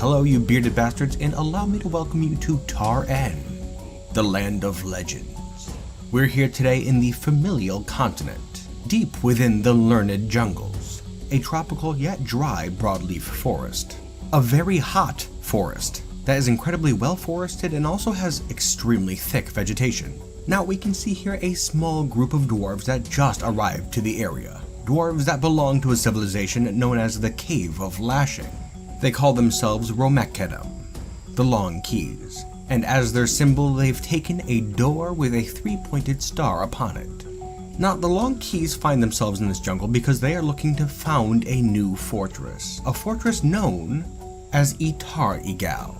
hello you bearded bastards, and allow me to welcome you to Tar-En, the land of legends. We're here today in the familial continent, deep within the learned jungles, a tropical yet dry broadleaf forest. A very hot forest that is incredibly well forested and also has extremely thick vegetation. Now we can see here a small group of dwarves that just arrived to the area. Dwarves that belong to a civilization known as the Cave of Lashing. They call themselves Romekkedem, the Long Keys, and as their symbol they've taken a door with a three-pointed star upon it. Now the Long Keys find themselves in this jungle because they are looking to found a new fortress, a fortress known as Itar-Igal,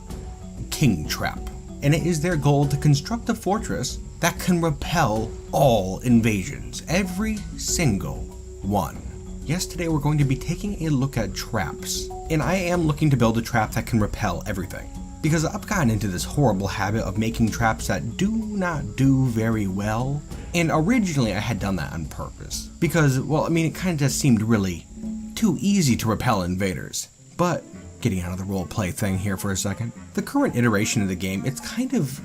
Kingtrap, and it is their goal to construct a fortress that can repel all invasions, every single one. Yes, today we're going to be taking a look at traps, and I am looking to build a trap that can repel everything, because I've gotten into this horrible habit of making traps that do not do very well, and originally I had done that on purpose, because, well, I mean, it kind of just seemed really too easy to repel invaders. But getting out of the roleplay thing here for a second, the current iteration of the game, it's kind of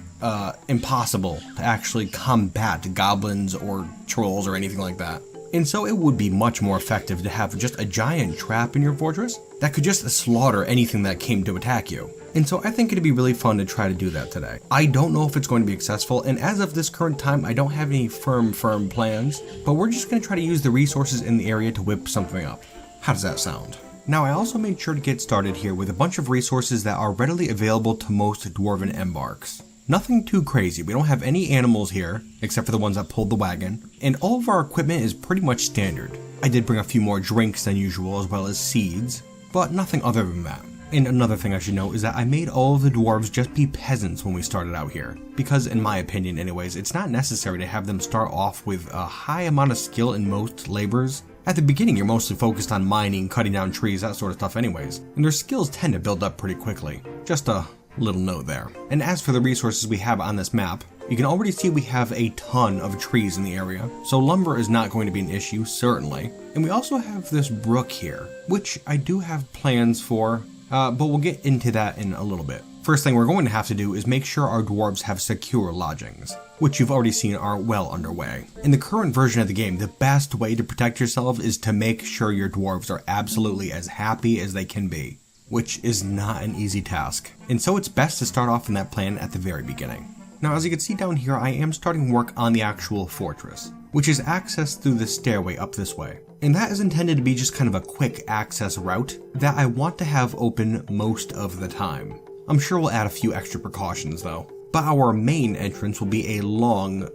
impossible to actually combat goblins or trolls or anything like that. And so it would be much more effective to have just a giant trap in your fortress that could just slaughter anything that came to attack you. And so I think it'd be really fun to try to do that today. I don't know if it's going to be successful, and as of this current time, I don't have any firm plans, but we're just going to try to use the resources in the area to whip something up. How does that sound? Now I also made sure to get started here with a bunch of resources that are readily available to most dwarven embarks. Nothing too crazy, we don't have any animals here, except for the ones that pulled the wagon, and all of our equipment is pretty much standard. I did bring a few more drinks than usual as well as seeds, but nothing other than that. And another thing I should note is that I made all of the dwarves just be peasants when we started out here, because in my opinion anyways, it's not necessary to have them start off with a high amount of skill in most labors. At the beginning you're mostly focused on mining, cutting down trees, that sort of stuff anyways, and their skills tend to build up pretty quickly. Just a little note there. And as for the resources we have on this map, you can already see we have a ton of trees in the area, so lumber is not going to be an issue, certainly. And we also have this brook here, which I do have plans for, but we'll get into that in a little bit. First thing we're going to have to do is make sure our dwarves have secure lodgings, which you've already seen are well underway. In the current version of the game, the best way to protect yourself is to make sure your dwarves are absolutely as happy as they can be, which is not an easy task. And so it's best to start off in that plan at the very beginning. Now as you can see down here, I am starting work on the actual fortress, which is accessed through the stairway up this way. And that is intended to be just kind of a quick access route that I want to have open most of the time. I'm sure we'll add a few extra precautions though. But our main entrance will be a long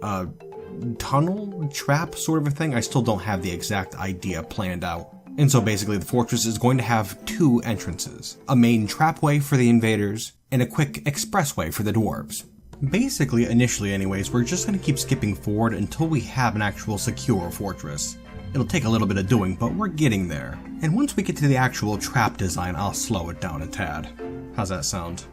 tunnel trap sort of a thing. I still don't have the exact idea planned out. And so basically the fortress is going to have two entrances, a main trapway for the invaders and a quick expressway for the dwarves. Basically, initially anyways, we're just going to keep skipping forward until we have an actual secure fortress. It'll take a little bit of doing, but we're getting there. And once we get to the actual trap design, I'll slow it down a tad. How's that sound?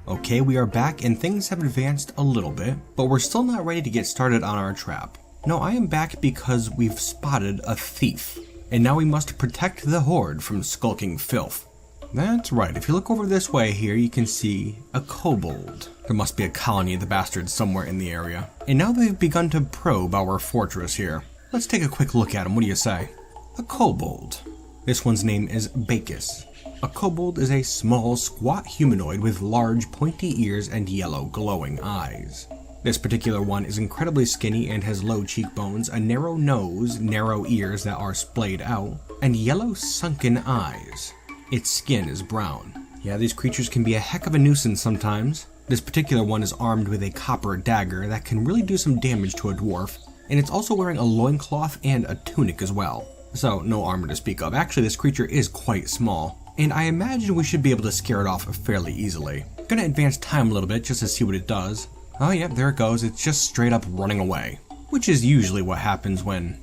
Okay, we are back and things have advanced a little bit, but we're still not ready to get started on our trap. No, I am back because we've spotted a thief. And now we must protect the horde from skulking filth. That's right, if you look over this way here, you can see a kobold. There must be a colony of the bastards somewhere in the area. And now they've begun to probe our fortress here. Let's take a quick look at them, what do you say? A kobold. This one's name is Bacchus. A kobold is a small, squat humanoid with large, pointy ears and yellow, glowing eyes. This particular one is incredibly skinny and has low cheekbones, a narrow nose, narrow ears that are splayed out, and yellow sunken eyes. Its skin is brown. Yeah, these creatures can be a heck of a nuisance sometimes. This particular one is armed with a copper dagger that can really do some damage to a dwarf, and it's also wearing a loincloth and a tunic as well. So no armor to speak of. Actually, this creature is quite small, and I imagine we should be able to scare it off fairly easily. Gonna advance time a little bit just to see what it does. Oh yeah, there it goes, it's just straight up running away. Which is usually what happens when...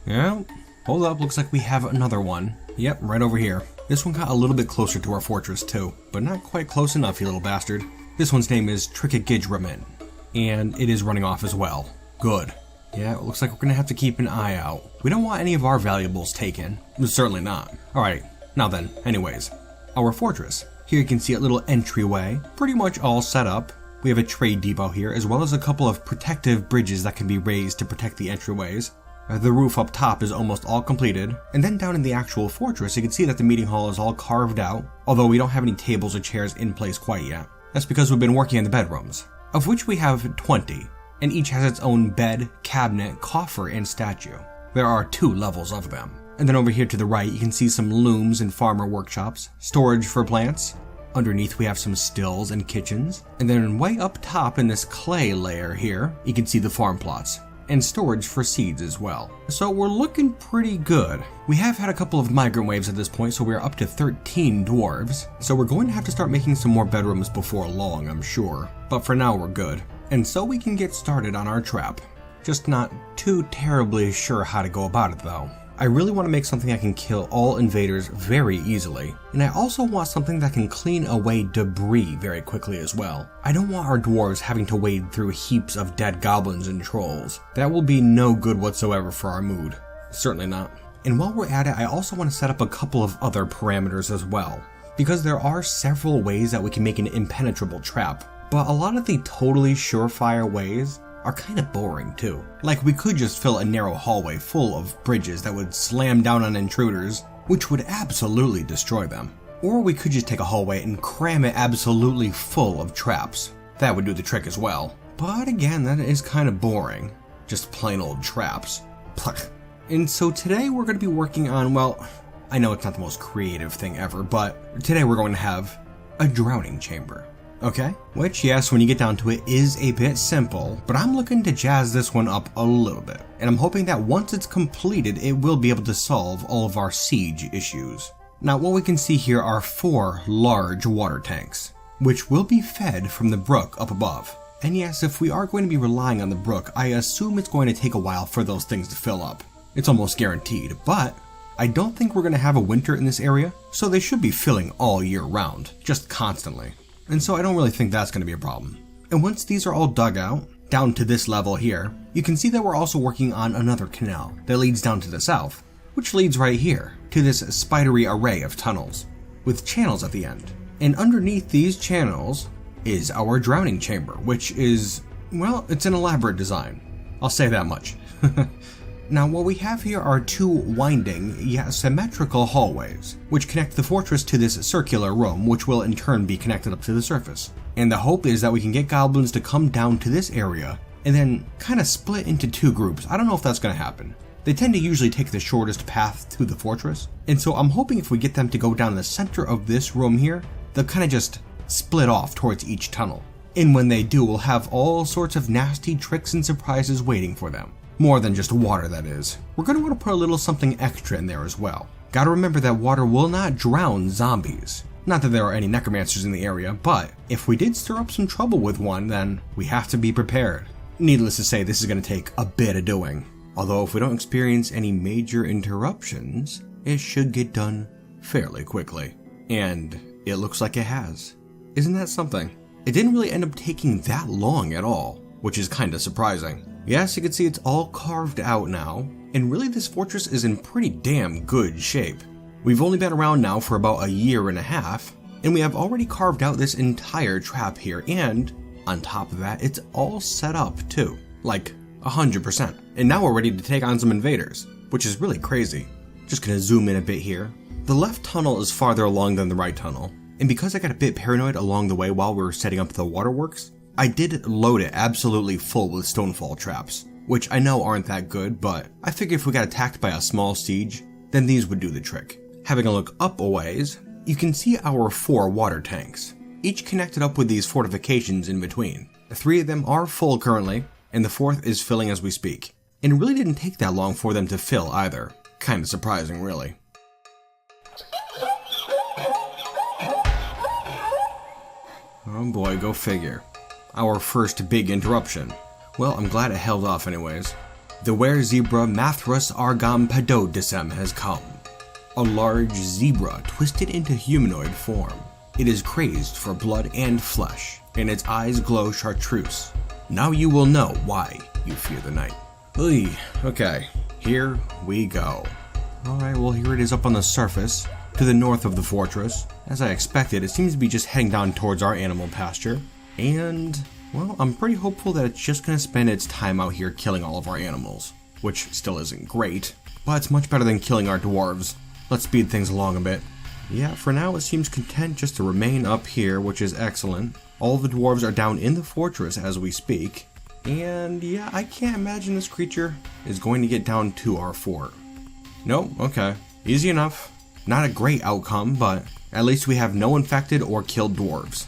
Yeah, hold up, looks like we have another one. Yep, right over here. This one got a little bit closer to our fortress too, but not quite close enough, you little bastard. This one's name is Kruggsmash, and it is running off as well. Good. Yeah, it looks like we're gonna have to keep an eye out. We don't want any of our valuables taken. Certainly not. Alright, now then, anyways. Our fortress. Here you can see a little entryway, pretty much all set up. We have a trade depot here, as well as a couple of protective bridges that can be raised to protect the entryways. The roof up top is almost all completed, and then down in the actual fortress you can see that the meeting hall is all carved out, although we don't have any tables or chairs in place quite yet. That's because we've been working in the bedrooms, of which we have 20, and each has its own bed, cabinet, coffer, and statue. There are 2 levels of them. And then over here to the right you can see some looms and farmer workshops, storage for plants. Underneath we have some stills and kitchens, and then way up top in this clay layer here you can see the farm plots and storage for seeds as well. So we're looking pretty good. We have had a couple of migrant waves at this point, so we're up to 13 dwarves. So we're going to have to start making some more bedrooms before long, I'm sure. But for now we're good. And so we can get started on our trap. Just not too terribly sure how to go about it though. I really want to make something that can kill all invaders very easily, and I also want something that can clean away debris very quickly as well. I don't want our dwarves having to wade through heaps of dead goblins and trolls. That will be no good whatsoever for our mood. Certainly not. And while we're at it, I also want to set up a couple of other parameters as well, because there are several ways that we can make an impenetrable trap, but a lot of the totally surefire ways are kind of boring too. Like we could just fill a narrow hallway full of bridges that would slam down on intruders, which would absolutely destroy them. Or we could just take a hallway and cram it absolutely full of traps. That would do the trick as well. But again, that is kind of boring. Just plain old traps. And so today we're going to be working on, well, I know it's not the most creative thing ever, but today we're going to have a drowning chamber. Okay? Which, yes, when you get down to it, is a bit simple, but I'm looking to jazz this one up a little bit. And I'm hoping that once it's completed, it will be able to solve all of our siege issues. Now, what we can see here are 4 large water tanks, which will be fed from the brook up above. And yes, if we are going to be relying on the brook, I assume it's going to take a while for those things to fill up. It's almost guaranteed, but I don't think we're going to have a winter in this area, so they should be filling all year round, just constantly. And so I don't really think that's going to be a problem. And once these are all dug out, down to this level here, you can see that we're also working on another canal that leads down to the south, which leads right here to this spidery array of tunnels, with channels at the end. And underneath these channels is our drowning chamber, which is, well, it's an elaborate design. I'll say that much. Now what we have here are 2 winding, yet symmetrical hallways, which connect the fortress to this circular room, which will in turn be connected up to the surface. And the hope is that we can get goblins to come down to this area, and then kind of split into 2 groups. I don't know if that's going to happen. They tend to usually take the shortest path to the fortress, and so I'm hoping if we get them to go down the center of this room here, they'll kind of just split off towards each tunnel. And when they do, we'll have all sorts of nasty tricks and surprises waiting for them. More than just water, that is. We're going to want to put a little something extra in there as well. Gotta remember that water will not drown zombies. Not that there are any necromancers in the area, but if we did stir up some trouble with one, then we have to be prepared. Needless to say, this is going to take a bit of doing. Although if we don't experience any major interruptions, it should get done fairly quickly. And it looks like it has. Isn't that something? It didn't really end up taking that long at all, which is kind of surprising. Yes, you can see it's all carved out now, and really this fortress is in pretty damn good shape. We've only been around now for about a year and a half, and we have already carved out this entire trap here, and on top of that, it's all set up too, like 100%. And now we're ready to take on some invaders, which is really crazy. Just gonna zoom in a bit here. The left tunnel is farther along than the right tunnel, and because I got a bit paranoid along the way while we were setting up the waterworks, I did load it absolutely full with stonefall traps, which I know aren't that good, but I figured if we got attacked by a small siege, then these would do the trick. Having a look up a ways, you can see our 4 water tanks, each connected up with these fortifications in between. 3 of them are full currently, and the 4th is filling as we speak. And it really didn't take that long for them to fill either. Kinda surprising, really. Oh boy, go figure. Our first big interruption. Well, I'm glad it held off anyways. The were-zebra Mathrus argam padodisem has come. A large zebra twisted into humanoid form. It is crazed for blood and flesh, and its eyes glow chartreuse. Now you will know why you fear the night. Okay, here we go. Alright, well here it is up on the surface. to the north of the fortress. As I expected, it seems to be just heading down towards our animal pasture. And, well, I'm pretty hopeful that it's just going to spend its time out here killing all of our animals. Which still isn't great, but it's much better than killing our dwarves. Let's speed things along a bit. Yeah, for now it seems content just to remain up here, which is excellent. All of the dwarves are down in the fortress as we speak. And yeah, I can't imagine this creature is going to get down to our fort. Nope, okay. Easy enough. Not a great outcome, but at least we have no infected or killed dwarves.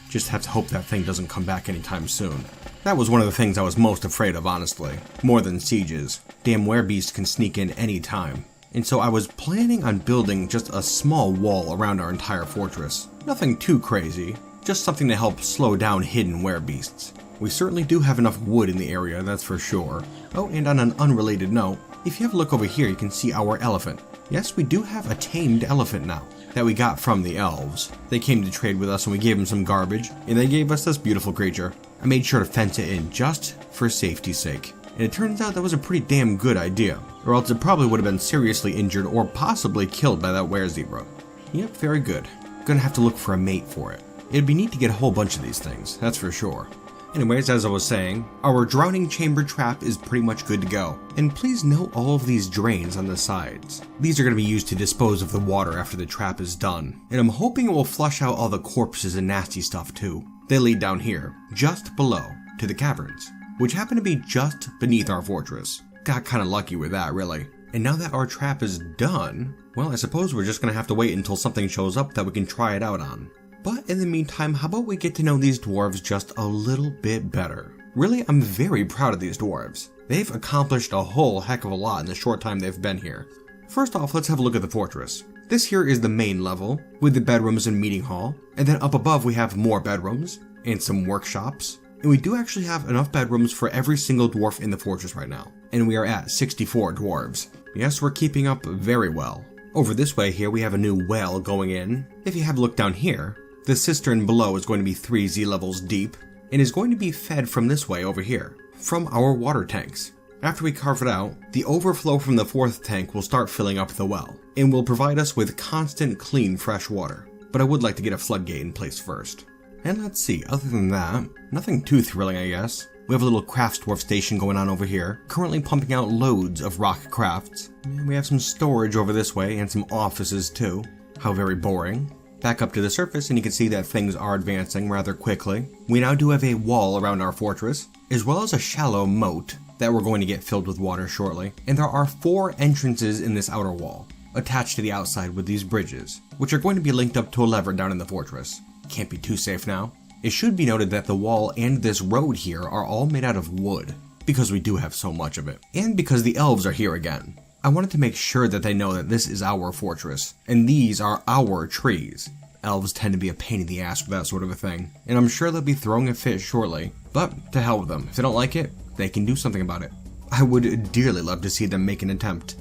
Just have to hope that thing doesn't come back anytime soon. That was one of the things I was most afraid of, honestly. More than sieges. Damn werebeast can sneak in any time. And so I was planning on building just a small wall around our entire fortress. Nothing too crazy, just something to help slow down hidden werebeasts. We certainly do have enough wood in the area, that's for sure. Oh, and on an unrelated note, if you have a look over here, you can see our elephant. Yes, we do have a tamed elephant now that we got from the elves. They came to trade with us and we gave them some garbage, and they gave us this beautiful creature. I made sure to fence it in just for safety's sake. And it turns out that was a pretty damn good idea, or else it probably would have been seriously injured or possibly killed by that were-zebra. Yep, very good. Gonna have to look for a mate for it. It'd be neat to get a whole bunch of these things, that's for sure. Anyways, as I was saying, our drowning chamber trap is pretty much good to go. And please note all of these drains on the sides. These are going to be used to dispose of the water after the trap is done. And I'm hoping it will flush out all the corpses and nasty stuff too. They lead down here, just below, to the caverns, which happen to be just beneath our fortress. Got kind of lucky with that, really. And now that our trap is done, well, I suppose we're just going to have to wait until something shows up that we can try it out on. But in the meantime, how about we get to know these dwarves just a little bit better? Really, I'm very proud of these dwarves. They've accomplished a whole heck of a lot in the short time they've been here. First off, let's have a look at the fortress. This here is the main level, with the bedrooms and meeting hall, and then up above we have more bedrooms, and some workshops, and we do actually have enough bedrooms for every single dwarf in the fortress right now, and we are at 64 dwarves. Yes, we're keeping up very well. Over this way here we have a new well going in. If you have a look down here, the cistern below is going to be 3 Z levels deep, and is going to be fed from this way over here, from our water tanks. After we carve it out, the overflow from the 4th tank will start filling up the well, and will provide us with constant clean fresh water. But I would like to get a floodgate in place first. And let's see, other than that, nothing too thrilling I guess. We have a little crafts dwarf station going on over here, currently pumping out loads of rock crafts. And we have some storage over this way, and some offices too. How very boring. Back up to the surface and you can see that things are advancing rather quickly. We now do have a wall around our fortress, as well as a shallow moat that we're going to get filled with water shortly. And there are 4 entrances in this outer wall, attached to the outside with these bridges, which are going to be linked up to a lever down in the fortress. Can't be too safe now. It should be noted that the wall and this road here are all made out of wood, because we do have so much of it, and because the elves are here again. I wanted to make sure that they know that this is our fortress, and these are our trees. Elves tend to be a pain in the ass with that sort of a thing, and I'm sure they'll be throwing a fit shortly, but to hell with them. If they don't like it, they can do something about it. I would dearly love to see them make an attempt.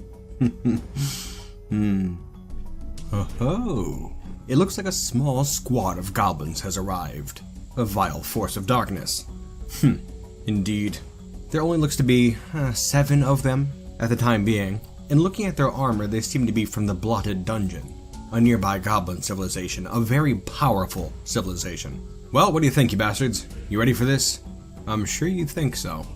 Oh. It looks like a small squad of goblins has arrived. A vile force of darkness. Indeed. There only looks to be 7 of them at the time being, and looking at their armor they seem to be from the Blotted Dungeon, a nearby goblin civilization, a very powerful civilization. Well, what do you think, you bastards? You ready for this? I'm sure you think so.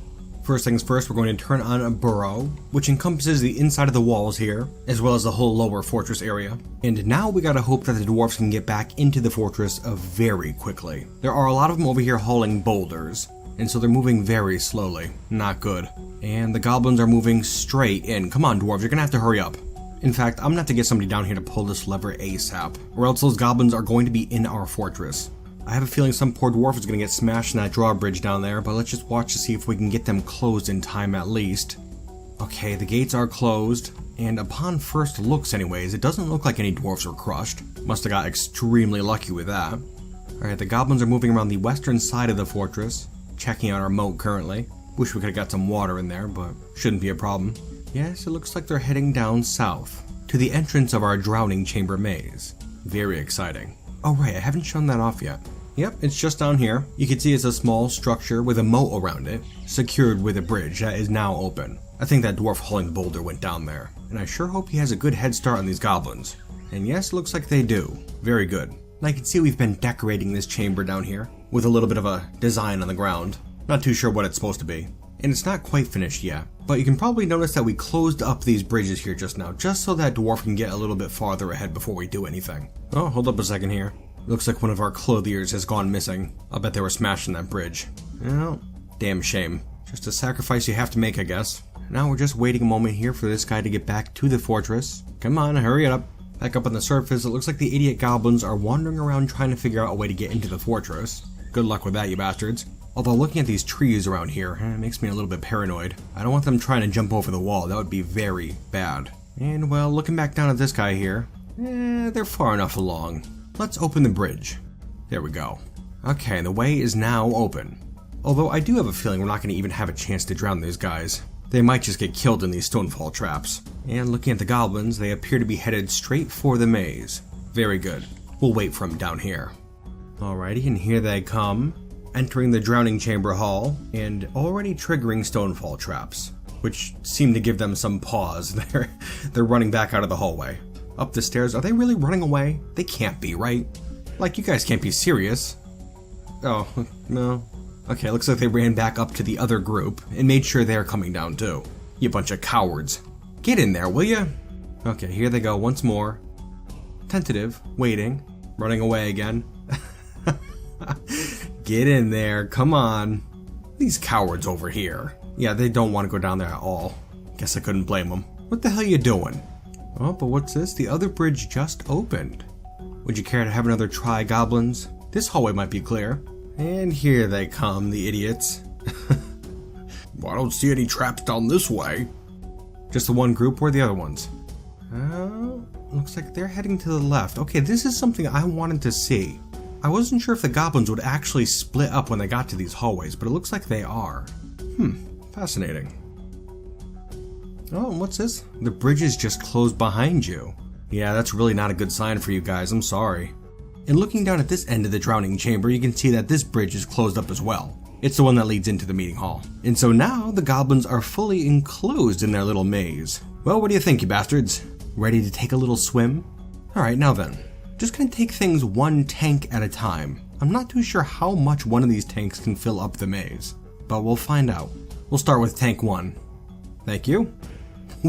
First things first, we're going to turn on a burrow, which encompasses the inside of the walls here, as well as the whole lower fortress area. And now we gotta hope that the dwarves can get back into the fortress very quickly. There are a lot of them over here hauling boulders, and so they're moving very slowly. Not good. And the goblins are moving straight in. Come on, dwarves, you're gonna have to hurry up. In fact, I'm gonna have to get somebody down here to pull this lever ASAP, or else those goblins are going to be in our fortress. I have a feeling some poor dwarf is gonna get smashed in that drawbridge down there, but let's just watch to see if we can get them closed in time at least. Okay, the gates are closed, and upon first looks anyways, it doesn't look like any dwarfs were crushed. Must have got extremely lucky with that. Alright, the goblins are moving around the western side of the fortress, checking out our moat currently. Wish we could have got some water in there, but shouldn't be a problem. Yes, it looks like they're heading down south, to the entrance of our drowning chamber maze. Very exciting. Oh right, I haven't shown that off yet. Yep, it's just down here. You can see it's a small structure with a moat around it, secured with a bridge that is now open. I think that dwarf hauling the boulder went down there, and I sure hope he has a good head start on these goblins. And yes, looks like they do. Very good. And I can see we've been decorating this chamber down here with a little bit of a design on the ground. Not too sure what it's supposed to be. And it's not quite finished yet. But you can probably notice that we closed up these bridges here just now, just so that Dwarf can get a little bit farther ahead before we do anything. Oh, hold up a second here. Looks like one of our clothiers has gone missing. I'll bet they were smashing that bridge. Well, damn shame. Just a sacrifice you have to make, I guess. Now we're just waiting a moment here for this guy to get back to the fortress. Come on, hurry it up. Back up on the surface, it looks like the idiot goblins are wandering around trying to figure out a way to get into the fortress. Good luck with that, you bastards. Although looking at these trees around here, it makes me a little bit paranoid. I don't want them trying to jump over the wall, that would be very bad. And well, looking back down at this guy here, they're far enough along. Let's open the bridge. There we go. Okay, the way is now open. Although I do have a feeling we're not going to even have a chance to drown these guys. They might just get killed in these stonefall traps. And looking at the goblins, they appear to be headed straight for the maze. Very good. We'll wait for them down here. Alrighty, and here they come, entering the drowning chamber hall, and already triggering stonefall traps, which seem to give them some pause. They're running back out of the hallway. Up the stairs. Are they really running away? They can't be, right? Like, you guys can't be serious. Oh, no. Okay, looks like they ran back up to the other group and made sure they're coming down too. You bunch of cowards. Get in there, will ya? Okay, here they go once more. Tentative, waiting, running away again. Get in there, come on. These cowards over here. Yeah, they don't want to go down there at all. Guess I couldn't blame them. What the hell are you doing? Oh, but what's this? The other bridge just opened. Would you care to have another try, goblins? This hallway might be clear. And here they come, the idiots. Well, I don't see any traps down this way. Just the one group or the other ones? Looks like they're heading to the left. Okay, this is something I wanted to see. I wasn't sure if the goblins would actually split up when they got to these hallways, but it looks like they are. Fascinating. Oh, what's this? The bridge is just closed behind you. Yeah, that's really not a good sign for you guys, I'm sorry. And looking down at this end of the drowning chamber, you can see that this bridge is closed up as well. It's the one that leads into the meeting hall. And so now the goblins are fully enclosed in their little maze. Well, what do you think, you bastards? Ready to take a little swim? Alright, now then. Just gonna take things one tank at a time. I'm not too sure how much one of these tanks can fill up the maze, but we'll find out. We'll start with tank 1. Thank you.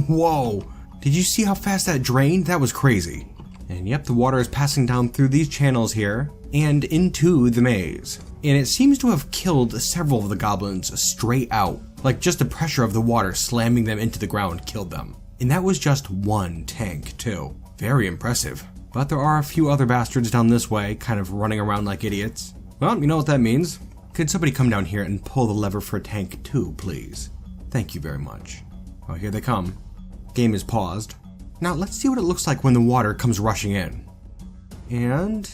Whoa! Did you see how fast that drained? That was crazy. And yep, the water is passing down through these channels here and into the maze. And it seems to have killed several of the goblins straight out. Like just the pressure of the water slamming them into the ground killed them. And that was just one tank too. Very impressive. But there are a few other bastards down this way, kind of running around like idiots. Well, you know what that means. Could somebody come down here and pull the lever for tank 2, please? Thank you very much. Oh, here they come. Game is paused. Now let's see what it looks like when the water comes rushing in. And,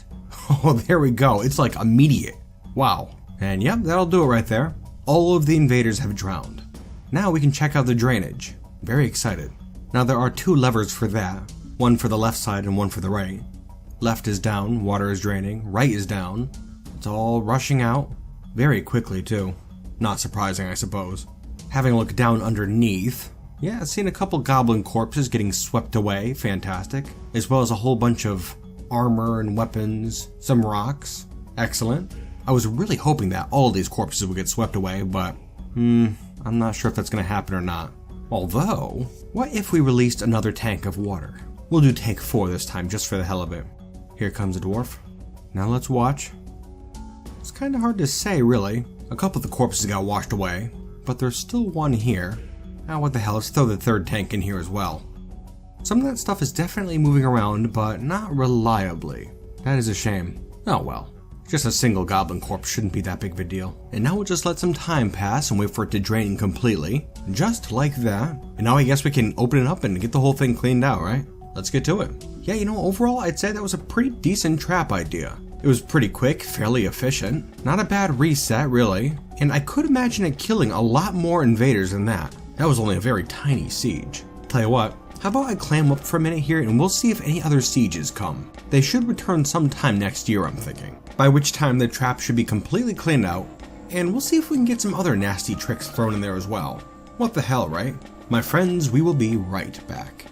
oh, there we go. It's like immediate. Wow. And yep, that'll do it right there. All of the invaders have drowned. Now we can check out the drainage. Very excited. Now there are 2 levers for that. One for the left side and one for the right. Left is down, water is draining. Right is down. It's all rushing out. Very quickly too. Not surprising, I suppose. Having a look down underneath. Yeah, I've seen a couple goblin corpses getting swept away, fantastic. As well as a whole bunch of armor and weapons, some rocks. Excellent. I was really hoping that all of these corpses would get swept away, but I'm not sure if that's going to happen or not. Although, what if we released another tank of water? We'll do tank 4 this time, just for the hell of it. Here comes a dwarf. Now let's watch. It's kind of hard to say, really. A couple of the corpses got washed away, but there's still one here. Now what the hell, let's throw the 3rd tank in here as well. Some of that stuff is definitely moving around, but not reliably. That is a shame. Oh well. Just a single goblin corpse shouldn't be that big of a deal. And now we'll just let some time pass and wait for it to drain completely. Just like that. And now I guess we can open it up and get the whole thing cleaned out, right? Let's get to it. Yeah, you know, overall I'd say that was a pretty decent trap idea. It was pretty quick, fairly efficient. Not a bad reset, really. And I could imagine it killing a lot more invaders than that. That was only a very tiny siege. Tell you what, how about I clam up for a minute here and we'll see if any other sieges come. They should return sometime next year, I'm thinking. By which time the trap should be completely cleaned out, and we'll see if we can get some other nasty tricks thrown in there as well. What the hell, right? My friends, we will be right back.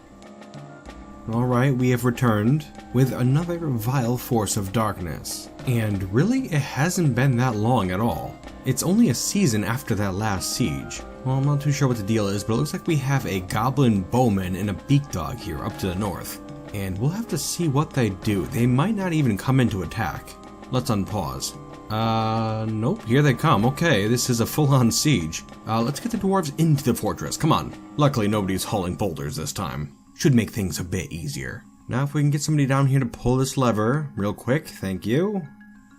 Alright, we have returned with another vile force of darkness. And really, it hasn't been that long at all. It's only a season after that last siege. Well, I'm not too sure what the deal is, but it looks like we have a goblin bowman and a beak dog here up to the north. And we'll have to see what they do. They might not even come in to attack. Let's unpause. Nope, here they come. Okay, this is a full-on siege. Let's get the dwarves into the fortress. Come on. Luckily, nobody's hauling boulders this time. Should make things a bit easier. Now, if we can get somebody down here to pull this lever real quick, thank you.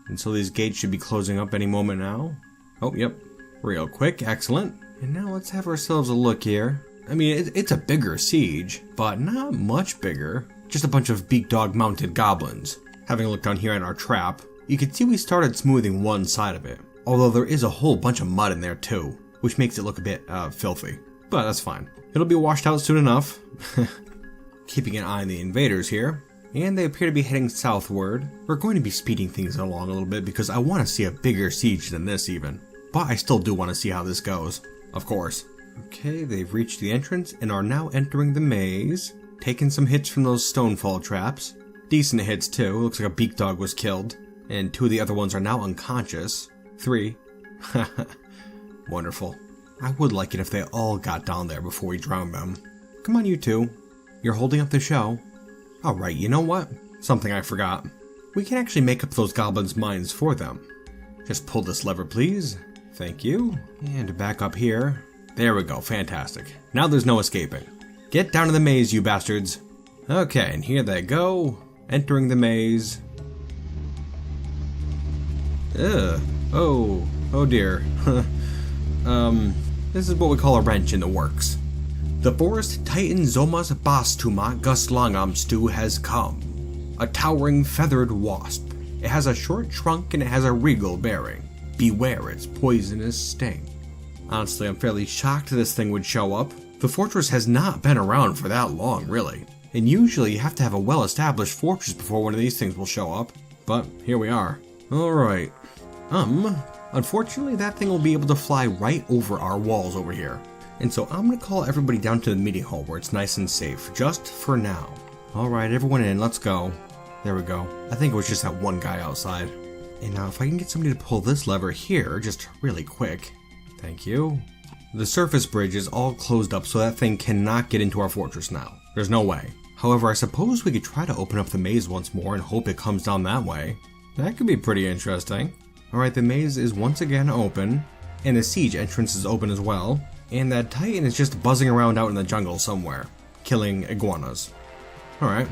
And so these gates should be closing up any moment now. Oh, yep. Real quick, excellent. And now let's have ourselves a look here. I mean, it's a bigger siege, but not much bigger. Just a bunch of beak dog mounted goblins. Having a look down here at our trap, you can see we started smoothing one side of it. Although there is a whole bunch of mud in there too, which makes it look a bit filthy. But that's fine. It'll be washed out soon enough. Keeping an eye on the invaders here. And they appear to be heading southward. We're going to be speeding things along a little bit because I want to see a bigger siege than this even. But I still do want to see how this goes. Of course. Okay, they've reached the entrance and are now entering the maze. Taking some hits from those stonefall traps. Decent hits too. Looks like a beak dog was killed. And 2 of the other ones are now unconscious. 3. Wonderful. I would like it if they all got down there before we drowned them. Come on, you two. You're holding up the show. Alright, you know what? Something I forgot. We can actually make up those goblins' minds for them. Just pull this lever, please. Thank you. And back up here. There we go, fantastic. Now there's no escaping. Get down to the maze, you bastards. Okay, and here they go. Entering the maze. Ugh. Oh dear. This is what we call a wrench in the works. The forest titan Zomas Bastuma Guslangam stew has come. A towering feathered wasp. It has a short trunk and it has a regal bearing. Beware its poisonous sting. Honestly, I'm fairly shocked this thing would show up. The fortress has not been around for that long, really. And usually you have to have a well-established fortress before one of these things will show up. But here we are. Alright. Unfortunately that thing will be able to fly right over our walls over here. And so I'm going to call everybody down to the meeting hall where it's nice and safe, just for now. Alright, everyone in, let's go. There we go. I think it was just that one guy outside. And now if I can get somebody to pull this lever here, just really quick. Thank you. The surface bridge is all closed up so that thing cannot get into our fortress now. There's no way. However, I suppose we could try to open up the maze once more and hope it comes down that way. That could be pretty interesting. Alright, the maze is once again open. And the siege entrance is open as well. And that titan is just buzzing around out in the jungle somewhere, killing iguanas. Alright.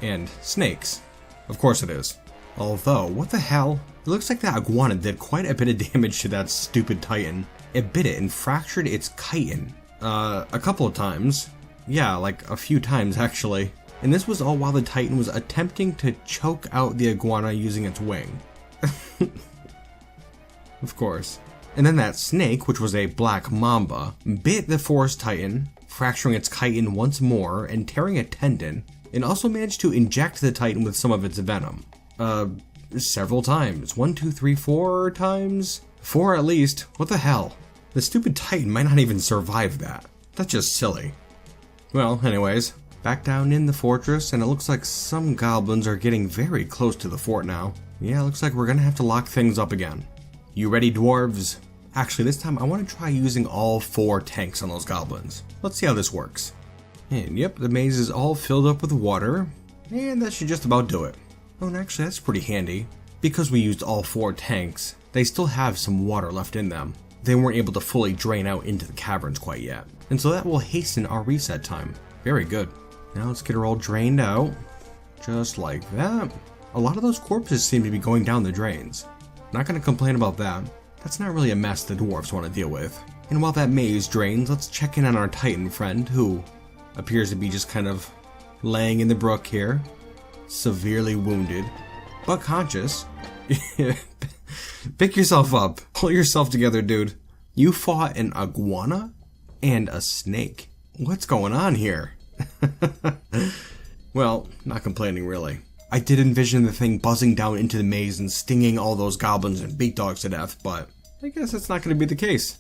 And snakes. Of course it is. Although, what the hell? It looks like that iguana did quite a bit of damage to that stupid titan. It bit it and fractured its chitin. A couple of times. Yeah, like a few times actually. And this was all while the titan was attempting to choke out the iguana using its wing. Of course. And then that snake, which was a black mamba, bit the forest titan, fracturing its chitin once more and tearing a tendon, and also managed to inject the titan with some of its venom. Several times. 1, 2, 3, 4 times? 4 at least. What the hell? The stupid titan might not even survive that. That's just silly. Well, anyways, back down in the fortress, and it looks like some goblins are getting very close to the fort now. Yeah, looks like we're gonna have to lock things up again. You ready, dwarves? Actually, this time I want to try using all 4 tanks on those goblins. Let's see how this works. And yep, the maze is all filled up with water, and that should just about do it. Oh, and actually that's pretty handy. Because we used all 4 tanks, they still have some water left in them. They weren't able to fully drain out into the caverns quite yet. And so that will hasten our reset time. Very good. Now let's get her all drained out. Just like that. A lot of those corpses seem to be going down the drains. Not gonna complain about that. That's not really a mess the dwarves want to deal with. And while that maze drains, let's check in on our titan friend, who appears to be just kind of laying in the brook here. Severely wounded, but conscious. Pick yourself up. Pull yourself together, dude. You fought an iguana and a snake. What's going on here? Well, not complaining really. I did envision the thing buzzing down into the maze and stinging all those goblins and beak dogs to death, but I guess that's not going to be the case.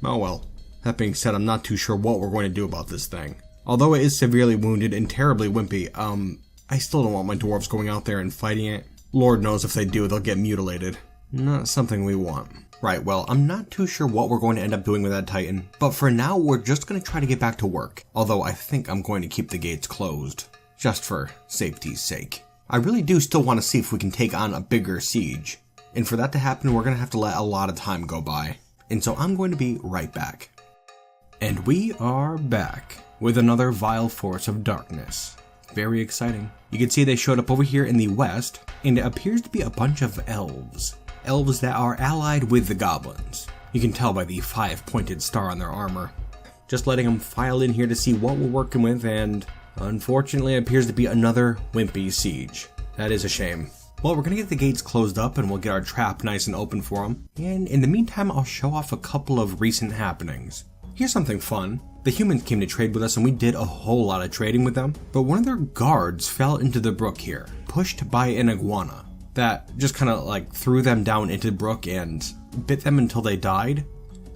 Oh well. That being said, I'm not too sure what we're going to do about this thing. Although it is severely wounded and terribly wimpy, I still don't want my dwarves going out there and fighting it. Lord knows if they do, they'll get mutilated. Not something we want. Right, well, I'm not too sure what we're going to end up doing with that Titan, but for now, we're just going to try to get back to work. Although I think I'm going to keep the gates closed, just for safety's sake. I really do still want to see if we can take on a bigger siege. And for that to happen, we're going to have to let a lot of time go by. And so I'm going to be right back. And we are back with another vile force of darkness. Very exciting. You can see they showed up over here in the west, and it appears to be a bunch of elves. Elves that are allied with the goblins. You can tell by the 5-pointed star on their armor. Just letting them file in here to see what we're working with, and unfortunately it appears to be another wimpy siege. That is a shame. Well, we're going to get the gates closed up and we'll get our trap nice and open for them. And in the meantime, I'll show off a couple of recent happenings. Here's something fun. The humans came to trade with us and we did a whole lot of trading with them, but one of their guards fell into the brook here, pushed by an iguana that just kind of like threw them down into the brook and bit them until they died.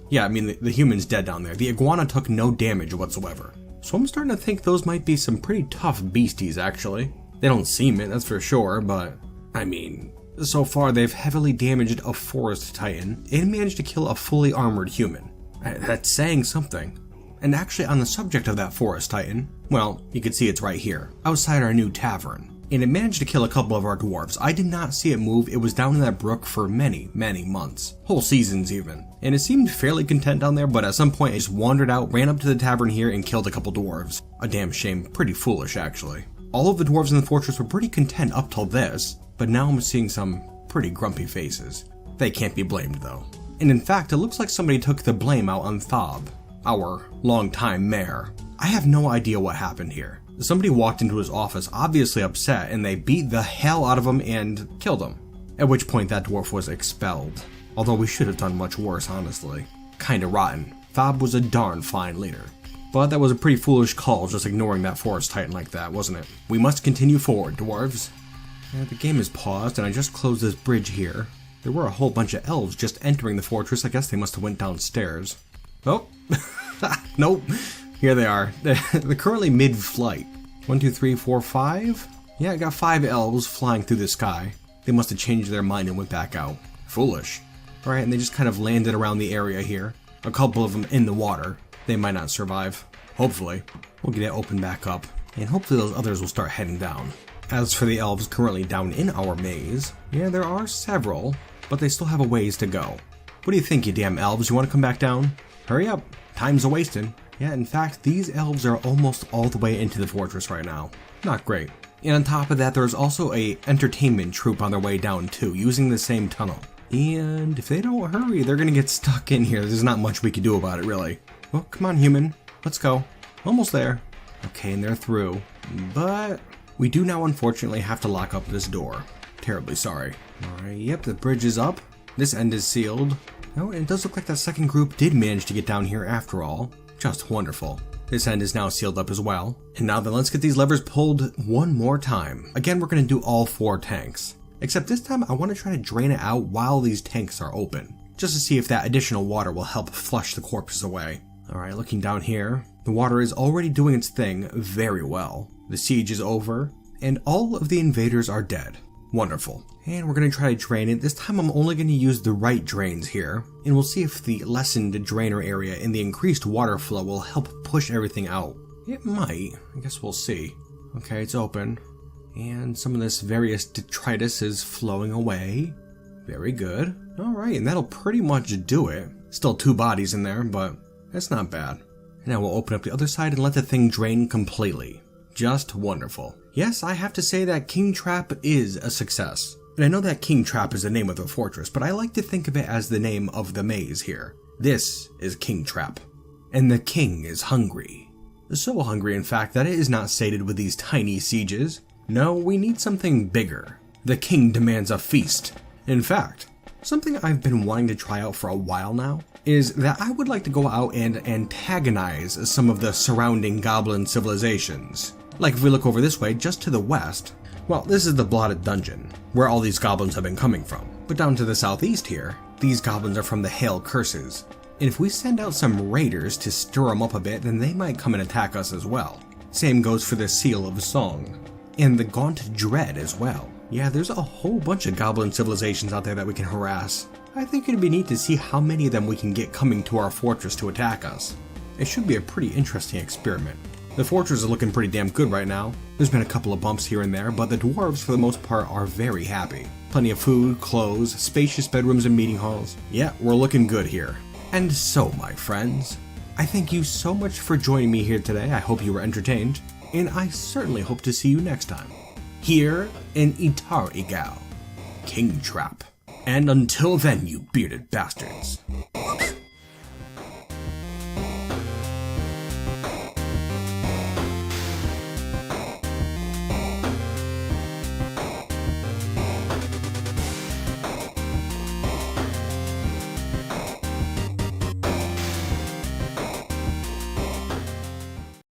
Yeah, I mean, the human's dead down there. The iguana took no damage whatsoever. So I'm starting to think those might be some pretty tough beasties, actually. They don't seem it, that's for sure, but I mean, so far they've heavily damaged a forest titan and managed to kill a fully armored human. That's saying something. And actually, on the subject of that forest titan, well, you can see it's right here, outside our new tavern. And it managed to kill a couple of our dwarves. I did not see it move. It was down in that brook for many, many months. Whole seasons even. And it seemed fairly content down there, but at some point it just wandered out, ran up to the tavern here, and killed a couple dwarves. A damn shame. Pretty foolish, actually. All of the dwarves in the fortress were pretty content up till this, but now I'm seeing some pretty grumpy faces. They can't be blamed, though. And in fact, it looks like somebody took the blame out on Thob, our longtime mayor. I have no idea what happened here. Somebody walked into his office obviously upset and they beat the hell out of him and killed him. At which point that dwarf was expelled. Although we should have done much worse, honestly. Kinda rotten. Thob was a darn fine leader. But that was a pretty foolish call, just ignoring that forest titan like that, wasn't it? We must continue forward, dwarves. The game is paused and I just closed this bridge here. There were a whole bunch of elves just entering the fortress. I guess they must have went downstairs. Oh, nope. Here they are. They're currently mid-flight. 1, 2, 3, 4, 5? Yeah, I got 5 elves flying through the sky. They must have changed their mind and went back out. Foolish. Alright, and they just kind of landed around the area here. A couple of them in the water. They might not survive. Hopefully. We'll get it opened back up. And hopefully those others will start heading down. As for the elves currently down in our maze, yeah, there are several, but they still have a ways to go. What do you think, you damn elves? You want to come back down? Hurry up. Time's a-wasting. Yeah, in fact, these elves are almost all the way into the fortress right now. Not great. And on top of that, there's also a entertainment troupe on their way down too, using the same tunnel. And if they don't hurry, they're gonna get stuck in here. There's not much we can do about it, really. Well, come on, human. Let's go. Almost there. Okay, and they're through. But we do now unfortunately have to lock up this door. Terribly sorry. Alright, yep, the bridge is up. This end is sealed. Oh, and it does look like that second group did manage to get down here after all. Just wonderful. This end is now sealed up as well. And now then, let's get these levers pulled one more time. Again, we're going to do all 4 tanks. Except this time, I want to try to drain it out while these tanks are open. Just to see if that additional water will help flush the corpses away. Alright, looking down here, the water is already doing its thing very well. The siege is over, and all of the invaders are dead. Wonderful. And we're going to try to drain it. This time I'm only going to use the right drains here, and we'll see if the lessened drainer area and the increased water flow will help push everything out. It might. I guess we'll see. Okay, it's open. And some of this various detritus is flowing away. Very good. Alright, and that'll pretty much do it. Still 2 bodies in there, but that's not bad. And now we'll open up the other side and let the thing drain completely. Just wonderful. Yes, I have to say that Kingtrap is a success. And I know that Kingtrap is the name of the fortress, but I like to think of it as the name of the maze here. This is Kingtrap. And the king is hungry. So hungry, in fact, that it is not sated with these tiny sieges. No, we need something bigger. The king demands a feast. In fact, something I've been wanting to try out for a while now is that I would like to go out and antagonize some of the surrounding goblin civilizations. Like if we look over this way, just to the west, well, this is the Blotted Dungeon, where all these goblins have been coming from. But down to the southeast here, these goblins are from the Hail Curses. And if we send out some raiders to stir them up a bit, then they might come and attack us as well. Same goes for the Seal of Song. And the Gaunt Dread as well. Yeah, there's a whole bunch of goblin civilizations out there that we can harass. I think it'd be neat to see how many of them we can get coming to our fortress to attack us. It should be a pretty interesting experiment. The fortress is looking pretty damn good right now. There's been a couple of bumps here and there, but the dwarves for the most part are very happy. Plenty of food, clothes, spacious bedrooms and meeting halls. Yeah, we're looking good here. And so, my friends, I thank you so much for joining me here today. I hope you were entertained, and I certainly hope to see you next time, here in Kingtrap. And until then, you bearded bastards.